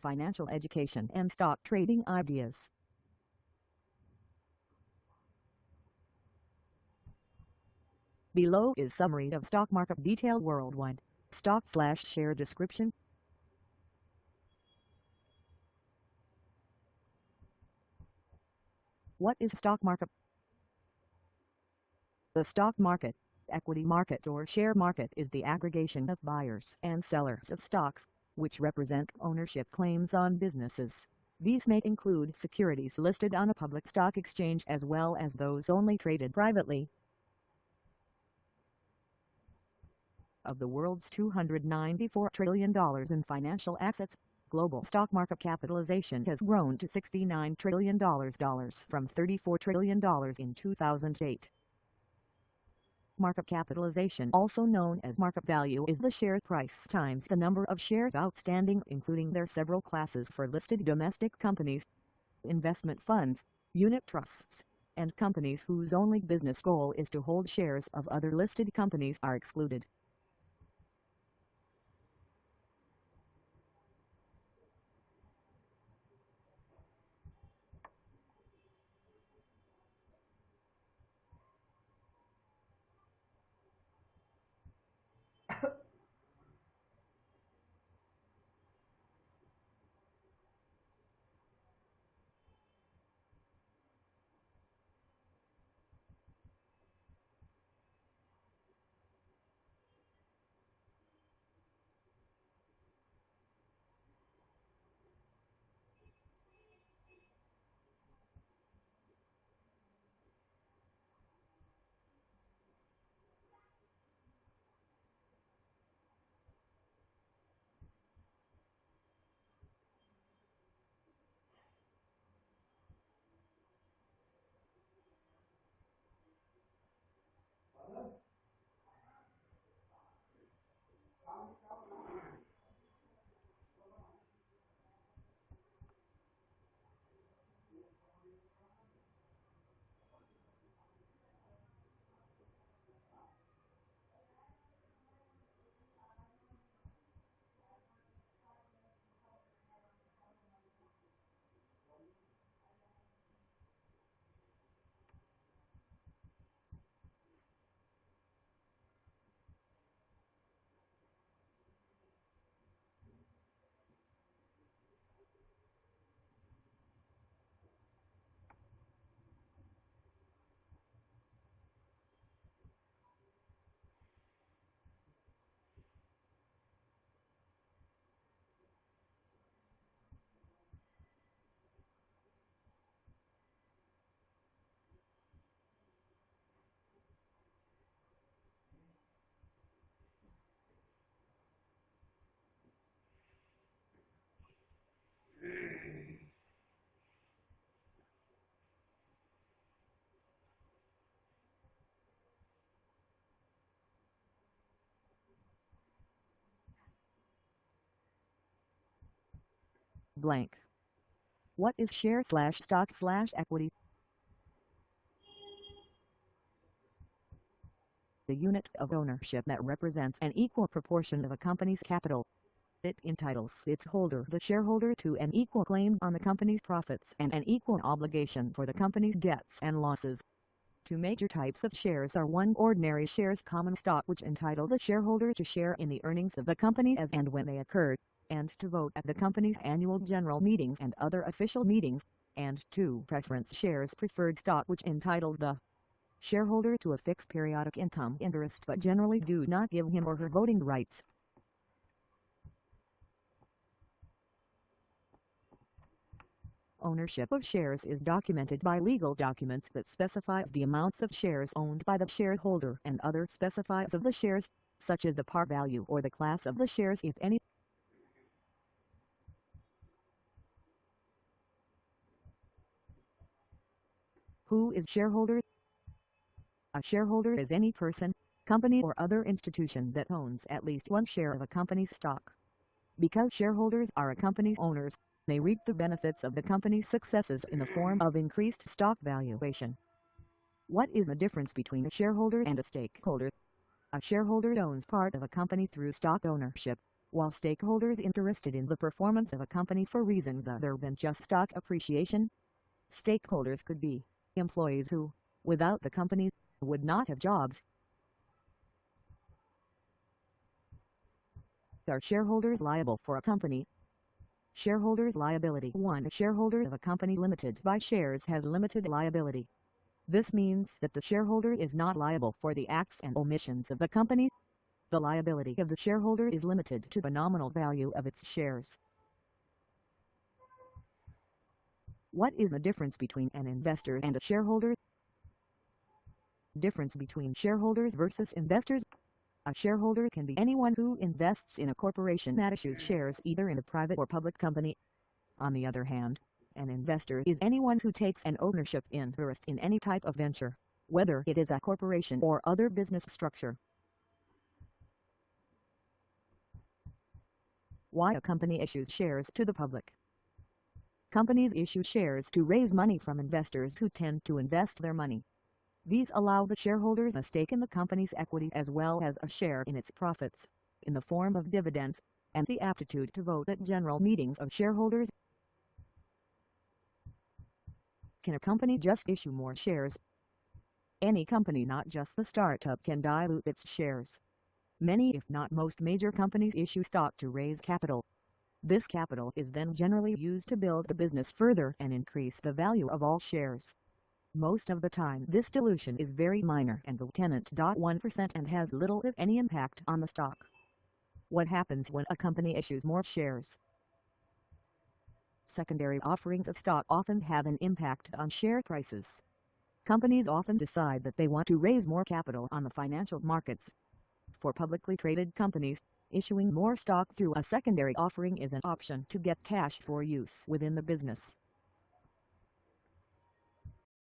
financial education and stock trading ideas. Below is summary of stock market detail worldwide. Stock/share description. What is stock market? The stock market, equity market or share market is the aggregation of buyers and sellers of stocks, which represent ownership claims on businesses. These may include securities listed on a public stock exchange as well as those only traded privately. Of the world's $294 trillion in financial assets, global stock market capitalization has grown to $69 trillion from $34 trillion in 2008. Market capitalization, also known as market value, is the share price times the number of shares outstanding, including their several classes for listed domestic companies, investment funds, unit trusts, and companies whose only business goal is to hold shares of other listed companies are excluded. Blank. What is share/stock/equity? The unit of ownership that represents an equal proportion of a company's capital. It entitles its holder, the shareholder, to an equal claim on the company's profits and an equal obligation for the company's debts and losses. Two major types of shares are: 1. Ordinary shares, common stock, which entitle the shareholder to share in the earnings of the company as and when they occur, and to vote at the company's annual general meetings and other official meetings, and 2. Preference shares, preferred stock, which entitle the shareholder to a fixed periodic income interest but generally do not give him or her voting rights. Ownership of shares is documented by legal documents that specifies the amounts of shares owned by the shareholder and other specifies of the shares, such as the par value or the class of the shares if any. Who is shareholder? A shareholder is any person, company or other institution that owns at least one share of a company's stock. Because shareholders are a company's owners, they reap the benefits of the company's successes in the form of increased stock valuation. What is the difference between a shareholder and a stakeholder? A shareholder owns part of a company through stock ownership, while stakeholders interested in the performance of a company for reasons other than just stock appreciation. Stakeholders could be employees who, without the company, would not have jobs. Are shareholders liable for a company? Shareholders' liability. 1. A shareholder of a company limited by shares has limited liability. This means that the shareholder is not liable for the acts and omissions of the company. The liability of the shareholder is limited to the nominal value of its shares. What is the difference between an investor and a shareholder? Difference between shareholders versus investors. A shareholder can be anyone who invests in a corporation that issues shares either in a private or public company. On the other hand, an investor is anyone who takes an ownership interest in any type of venture, whether it is a corporation or other business structure. Why a company issues shares to the public. Companies issue shares to raise money from investors who tend to invest their money. These allow the shareholders a stake in the company's equity as well as a share in its profits, in the form of dividends, and the aptitude to vote at general meetings of shareholders. Can a company just issue more shares? Any company, not just the startup, can dilute its shares. Many, if not most, major companies issue stock to raise capital. This capital is then generally used to build the business further and increase the value of all shares. Most of the time this dilution is very minor and the 0.1% and has little if any impact on the stock. What happens when a company issues more shares? Secondary offerings of stock often have an impact on share prices. Companies often decide that they want to raise more capital on the financial markets. For publicly traded companies, issuing more stock through a secondary offering is an option to get cash for use within the business.